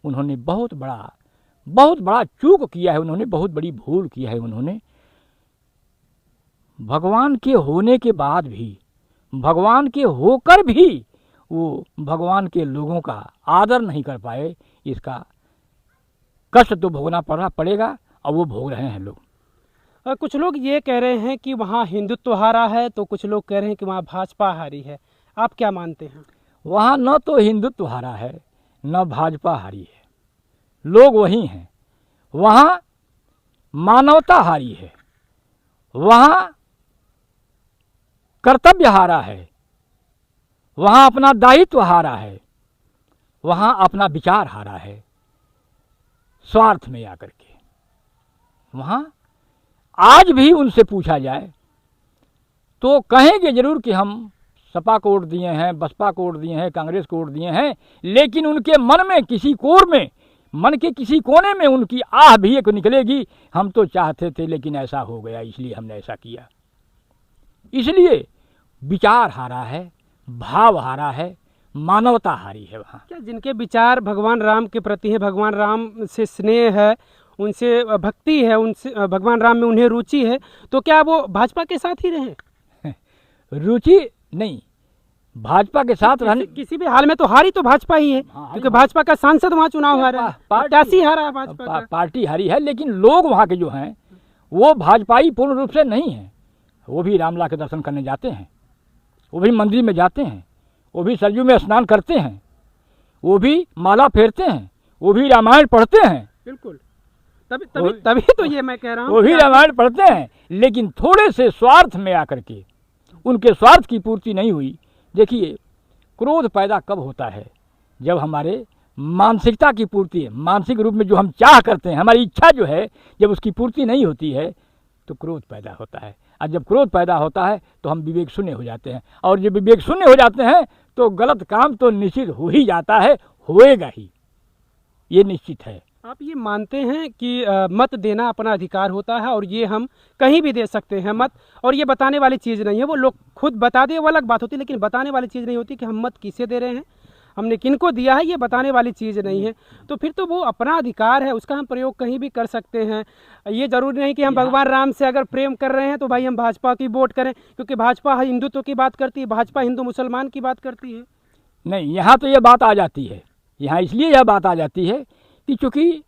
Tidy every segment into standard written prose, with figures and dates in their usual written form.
उन्होंने बहुत बड़ा चूक किया है, उन्होंने बहुत बड़ी भूल किया है। उन्होंने भगवान के होने के बाद भी, भगवान के होकर भी वो भगवान के लोगों का आदर नहीं कर पाए। इसका कष्ट तो भोगना पड़ेगा और वो भोग रहे हैं लोग। कुछ लोग ये कह रहे हैं कि वहाँ हिंदुत्व हारा है, तो कुछ लोग कह रहे हैं कि वहाँ भाजपा हारी है। आप क्या मानते हैं? वहाँ न तो हिंदुत्व हारा है न भाजपा हारी है, लोग वही हैं। वहाँ मानवता हारी है, वहाँ कर्तव्य हारा है, वहाँ अपना दायित्व हारा है, वहाँ अपना विचार हारा है। स्वार्थ में आकर के वहाँ आज भी उनसे पूछा जाए तो कहेंगे जरूर कि हम सपा को वोट दिए हैं, बसपा को वोट दिए हैं, कांग्रेस को वोट दिए हैं, लेकिन उनके मन में किसी कोर में, मन के किसी कोने में उनकी आह भी एक निकलेगी, हम तो चाहते थे लेकिन ऐसा हो गया इसलिए हमने ऐसा किया। इसलिए विचार हारा है, भाव हारा है, मानवता हारी है। वहाँ क्या जिनके विचार भगवान राम के प्रति है, भगवान राम से स्नेह है, उनसे भक्ति है, उनसे भगवान राम में उन्हें रुचि है, तो क्या वो भाजपा के साथ ही रहे? रुचि नहीं, भाजपा के साथ रहने किसी भी हाल में तो हारी तो भाजपा ही है। क्योंकि भाजपा का सांसद वहाँ चुनाव हारा है, प्रत्याशी हारा है भाजपा का। पार्टी हारी है, लेकिन लोग वहाँ के जो हैं वो भाजपाई पूर्ण रूप से नहीं है। वो भी रामलला के दर्शन करने जाते हैं, वो भी मंदिर में जाते हैं, वो भी सरयू में स्नान करते हैं, वो भी माला फेरते हैं, वो भी रामायण पढ़ते हैं। बिल्कुल, तभी तो ये मैं कह रहा हूँ, वो भी रामायण पढ़ते हैं, लेकिन थोड़े से स्वार्थ में आकर के उनके स्वार्थ की पूर्ति नहीं हुई। देखिए, क्रोध पैदा कब होता है? जब हमारे मानसिकता की पूर्ति है, मानसिक रूप में जो हम चाह करते हैं, हमारी इच्छा जो है, जब उसकी पूर्ति नहीं होती है तो क्रोध पैदा होता है। और जब क्रोध पैदा होता है तो हम विवेक शून्य हो जाते हैं, और जब विवेक शून्य हो जाते हैं तो गलत काम तो निश्चित हो ही जाता है, होएगा ही, ये निश्चित है। आप ये मानते हैं कि मत देना अपना अधिकार होता है और ये हम कहीं भी दे सकते हैं मत, और ये बताने वाली चीज़ नहीं है? वो लोग खुद बता दे वो अलग बात होती है, लेकिन बताने वाली चीज़ नहीं होती कि हम मत किसे दे रहे हैं, हमने किनको दिया है, ये बताने वाली चीज़ नहीं है। तो फिर तो वो अपना अधिकार है, उसका हम प्रयोग कहीं भी कर सकते हैं। ये ज़रूरी नहीं कि हम भगवान राम से अगर प्रेम कर रहे हैं तो भाई हम भाजपा की वोट करें, क्योंकि भाजपा हिंदुत्व की बात करती है, भाजपा हिंदू मुसलमान की बात करती है। नहीं, यहाँ तो ये बात आ जाती है, यहाँ इसलिए यह बात आ जाती है कि चूँकि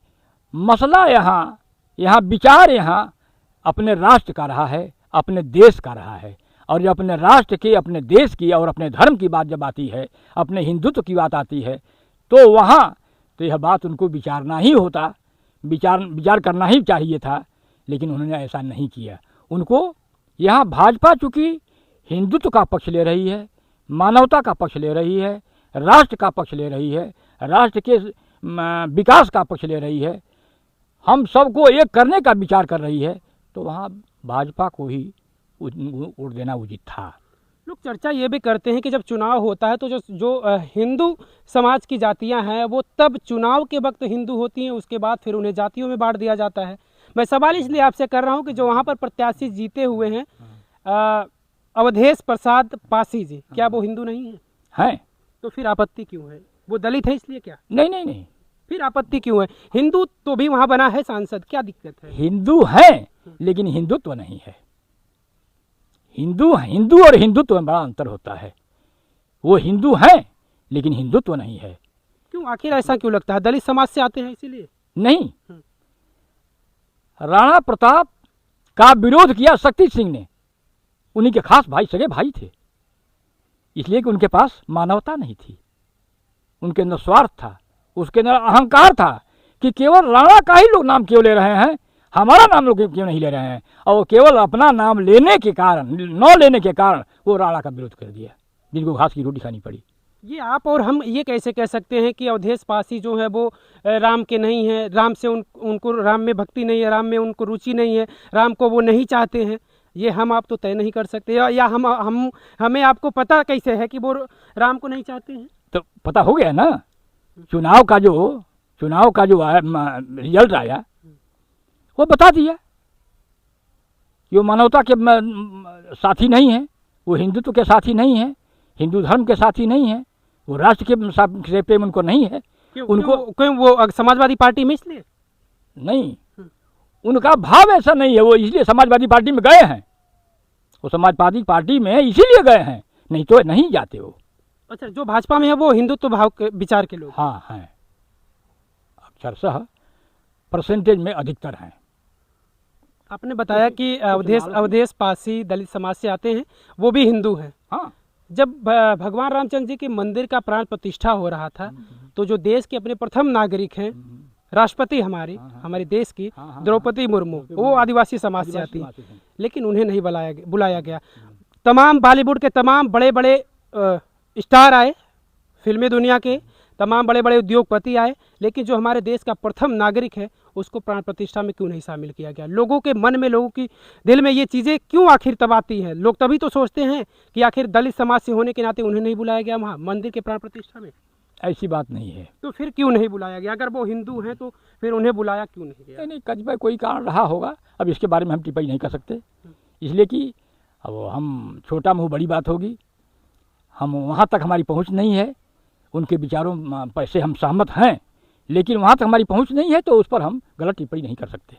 मसला यहाँ विचार यहाँ अपने राष्ट्र का रहा है, अपने देश का रहा है। और जब अपने राष्ट्र की, अपने देश की और अपने धर्म की बात जब आती है, अपने हिंदुत्व की बात आती है, तो वहाँ तो यह बात उनको विचारना ही होता, विचार करना ही चाहिए था, लेकिन उन्होंने ऐसा नहीं किया। उनको यहाँ भाजपा चूँकि हिंदुत्व का पक्ष ले रही है, मानवता का पक्ष ले रही है, राष्ट्र का पक्ष ले रही है, राष्ट्र के विकास का पक्ष ले रही है, हम सबको एक करने का विचार कर रही है, तो वहाँ भाजपा को ही वोट देना उचित था। लोग चर्चा ये भी करते हैं कि जब चुनाव होता है तो जो हिंदू समाज की जातियां हैं वो तब चुनाव के वक्त हिंदू होती हैं, उसके बाद फिर उन्हें जातियों में बांट दिया जाता है। मैं सवाल इसलिए आपसे कर रहा हूं कि जो वहाँ पर प्रत्याशी जीते हुए हैं अवधेश प्रसाद पासी जी, क्या वो हिंदू नहीं है? हैं। तो फिर आपत्ति क्यों है? वो दलित है इसलिए क्या? नहीं, फिर आपत्ति क्यों है? हिंदू तो भी वहाँ बना है सांसद, क्या दिक्कत है? हिंदू है लेकिन हिंदुत्व नहीं है। हिंदू और हिंदुत्व में बड़ा अंतर होता है। वो हिंदू हैं लेकिन हिंदुत्व नहीं है। क्यों, आखिर ऐसा क्यों लगता है? दलित समाज से आते हैं इसीलिए? नहीं, राणा प्रताप का विरोध किया शक्ति सिंह ने, उन्हीं के खास भाई, सगे भाई थे, इसलिए कि उनके पास मानवता नहीं थी, उनके अंदर स्वार्थ था, उसके अंदर अहंकार था कि केवल राणा का ही लोग नाम क्यों ले रहे हैं, हमारा नाम लोग क्यों नहीं ले रहे हैं। और वो केवल अपना नाम लेने के कारण, न लेने के कारण वो राणा का विरोध कर दिया, जिनको घास की रोटी खानी पड़ी। ये आप और हम ये कैसे कह सकते हैं कि अवधेश पासी जो है वो राम के नहीं है, राम से उनको राम में भक्ति नहीं है, राम में उनको रुचि नहीं है, राम को वो नहीं चाहते हैं? ये हम आप तो तय नहीं कर सकते, या हमें आपको पता कैसे है कि वो राम को नहीं चाहते हैं? तो पता हो गया ना, चुनाव का जो रिजल्ट आया वो बता दिया कि वो मानवता के साथी नहीं है, वो हिंदुत्व के साथी नहीं है, हिंदू धर्म के साथी नहीं है, वो राष्ट्र के से प्रेम उनको नहीं है, उनको क्यों वो समाजवादी पार्टी में इसलिए? नहीं, उनका भाव ऐसा नहीं है, वो इसलिए समाजवादी पार्टी में गए हैं। वो समाजवादी पार्टी में इसीलिए गए हैं, नहीं तो नहीं जाते वो। अच्छा, जो भाजपा में है वो हिंदुत्व भाव के विचार के लोग? हाँ हैं, अक्षरशः परसेंटेज में अधिकतर हैं। आपने बताया कि अवधेश पासी दलित समाज से आते हैं, वो भी हिंदू हैं। हाँ, जब भगवान रामचंद्र जी के मंदिर का प्राण प्रतिष्ठा हो रहा था, तो जो देश के अपने प्रथम नागरिक हैं, राष्ट्रपति हमारे देश की द्रौपदी मुर्मू, वो आदिवासी समाज से आती है, लेकिन उन्हें नहीं बुलाया गया। तमाम बॉलीवुड के तमाम बड़े बड़े स्टार आए, फिल्मी दुनिया के तमाम बड़े बड़े उद्योगपति आए, लेकिन जो हमारे देश का प्रथम नागरिक है उसको प्राण प्रतिष्ठा में क्यों नहीं शामिल किया गया? लोगों के मन में, लोगों की दिल में ये चीज़ें क्यों आखिर तब आती हैं? लोग तभी तो सोचते हैं कि आखिर दलित समाज से होने के नाते उन्हें नहीं बुलाया गया वहाँ मंदिर के प्राण प्रतिष्ठा में। ऐसी बात नहीं है। तो फिर क्यों नहीं बुलाया गया? अगर वो हिंदू हैं तो फिर उन्हें बुलाया क्यों नहीं गया? नहीं, कतिपय कोई कारण रहा होगा, अब इसके बारे में हम टिप्पणी नहीं कर सकते, इसलिए कि अब हम छोटा मुँह बड़ी बात होगी, हम वहाँ तक हमारी पहुँच नहीं है। उनके विचारों पर से हम सहमत हैं, लेकिन वहाँ तक हमारी पहुँच नहीं है, तो उस पर हम गलत टिप्पणी नहीं कर सकते।